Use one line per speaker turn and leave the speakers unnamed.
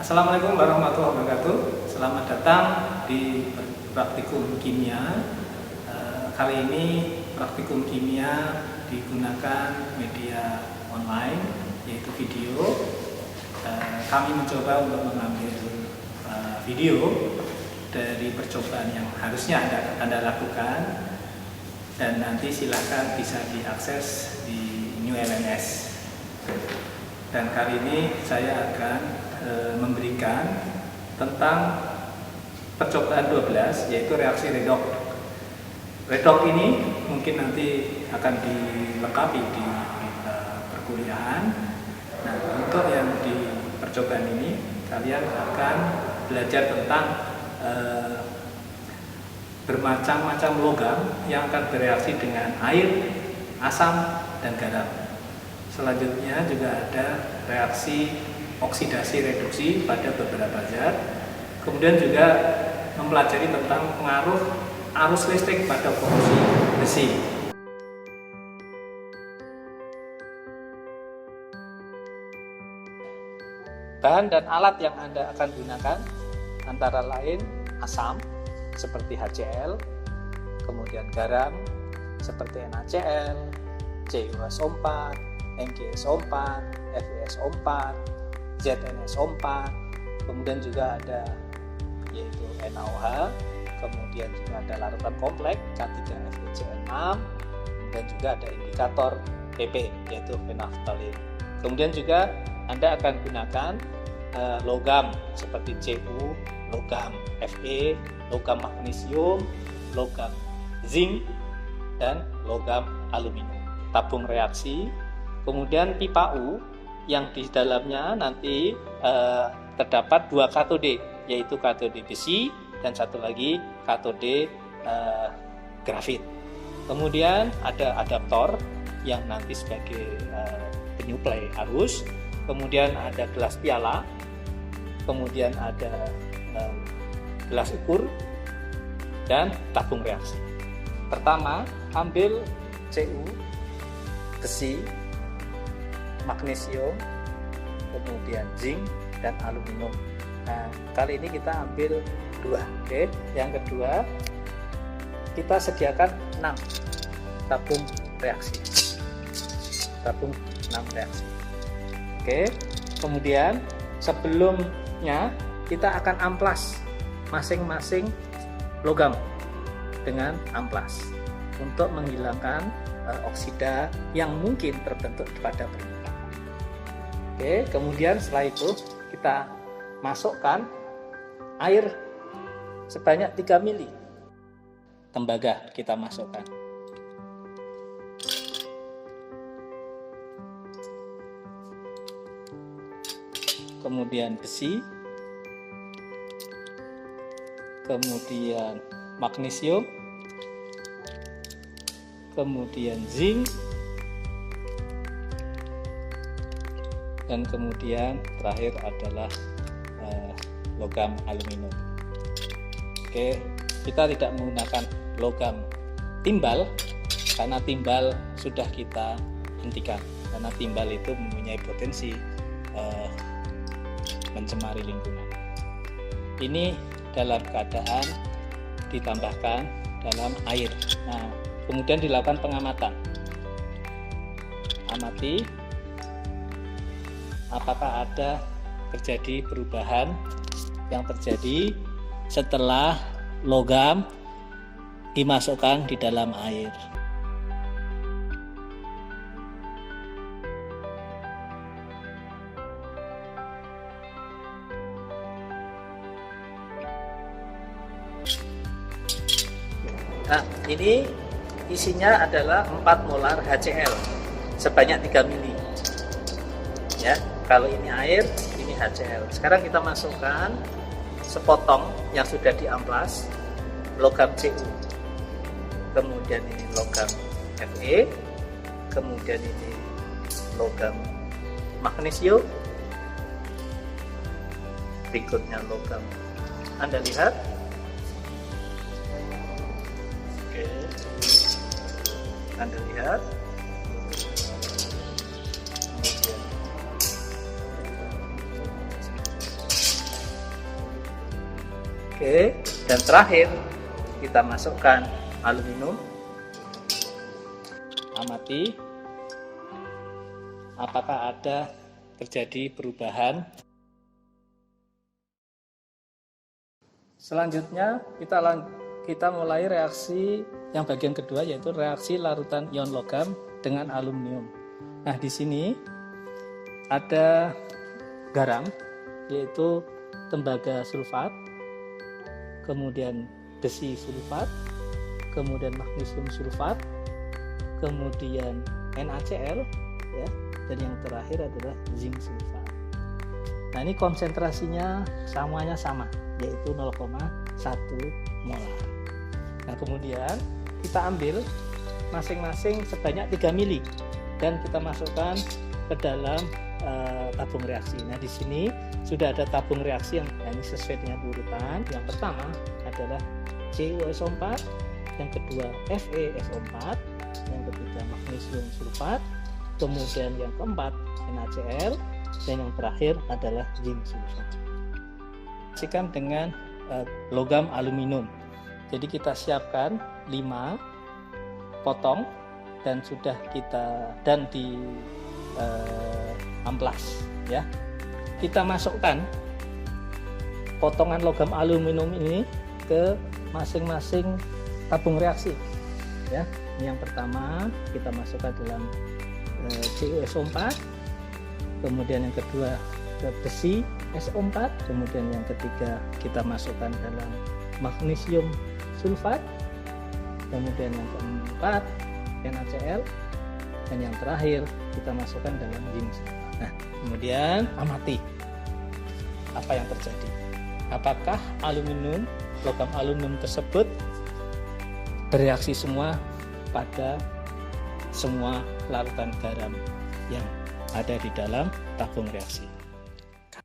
Assalamualaikum warahmatullahi wabarakatuh. Selamat datang di praktikum kimia. Kali ini praktikum kimia digunakan media online, yaitu video. Kami mencoba untuk mengambil video dari percobaan yang harusnya Anda lakukan, dan nanti silakan bisa diakses di New LMS. Dan kali ini saya akan memberikan tentang percobaan 12, yaitu reaksi redox. Redox ini mungkin nanti akan dilengkapi di perkuliahan. Nah, untuk yang di percobaan ini kalian akan belajar tentang bermacam-macam logam yang akan bereaksi dengan air, asam, dan garam. Selanjutnya juga ada reaksi oksidasi reduksi pada beberapa zat. Kemudian juga mempelajari tentang pengaruh arus listrik pada korrosi besi. Bahan dan alat yang Anda akan gunakan antara lain asam seperti HCl, kemudian garam seperti NaCl, CuSO4, MgSO4, FeSO4, ZnSO4, kemudian juga ada yaitu NaOH, kemudian juga ada larutan kompleks K3FeCl6, kemudian juga ada indikator PP yaitu phenolphthalein. Kemudian juga Anda akan gunakan logam seperti Cu, logam Fe, logam magnesium, logam zinc, dan logam aluminium. Tabung reaksi, kemudian pipa U yang di dalamnya nanti terdapat dua katode, yaitu katode besi dan satu lagi katode grafit. Kemudian ada adaptor yang nanti sebagai penyuplai arus. Kemudian ada gelas piala, kemudian ada gelas ukur, dan tabung reaksi. Pertama, ambil Cu, besi, magnesium, kemudian zinc, dan aluminium. Nah, kali ini kita ambil dua. Oke. Yang kedua, kita sediakan 6 tabung reaksi. Tabung 6 reaksi. Oke. Kemudian sebelumnya kita akan amplas masing-masing logam dengan amplas untuk menghilangkan oksida yang mungkin terbentuk pada permukaan. Oke, kemudian setelah itu kita masukkan air sebanyak 3 ml. Tembaga kita masukkan. Kemudian besi, kemudian magnesium, kemudian zinc, dan kemudian terakhir adalah logam aluminium. Oke, kita tidak menggunakan logam timbal karena timbal sudah kita hentikan, karena timbal itu mempunyai potensi mencemari lingkungan. Ini dalam keadaan ditambahkan dalam air. Nah, kemudian dilakukan pengamatan. Amati apakah ada terjadi perubahan yang terjadi setelah logam dimasukkan di dalam air. Nah, ini isinya adalah 4 molar HCl sebanyak 3 ml. Ya, kalau ini air, ini HCl. Sekarang kita masukkan sepotong yang sudah diamplas logam Cu. Kemudian ini logam Fe, kemudian ini logam magnesium. Berikutnya logam. Anda lihat. Anda lihat, kemudian Oke, dan terakhir kita masukkan aluminium. Amati apakah ada terjadi perubahan. Selanjutnya kita mulai reaksi yang bagian kedua, yaitu reaksi larutan ion logam dengan aluminium. Nah, di sini ada garam, yaitu tembaga sulfat, kemudian besi sulfat, kemudian magnesium sulfat, kemudian NaCl, ya, dan yang terakhir adalah zinc sulfat. Nah, ini konsentrasinya semuanya sama, yaitu 0,1 molar. Nah, kemudian kita ambil masing-masing sebanyak 3 mili dan kita masukkan ke dalam tabung reaksi. Nah, di sini sudah ada tabung reaksi yang ini sesuai dengan urutan. Yang pertama adalah CuSO4, yang kedua FeSO4, yang ketiga magnesium sulfat, kemudian yang keempat NaCl, dan yang terakhir adalah zinc sulfat. Siapkan dengan logam aluminium. Jadi kita siapkan 5 potong dan sudah kita di amplas, ya. Kita masukkan potongan logam aluminium ini ke masing-masing tabung reaksi, ya. Ini yang pertama kita masukkan dalam CuSO4, kemudian yang kedua ke besi SO4, kemudian yang ketiga kita masukkan dalam magnesium sulfat, kemudian yang keempat NaCl, dan yang terakhir kita masukkan dalam zinc. Nah, kemudian amati apa yang terjadi. Apakah logam aluminium tersebut bereaksi semua pada semua larutan garam yang ada di dalam tabung reaksi.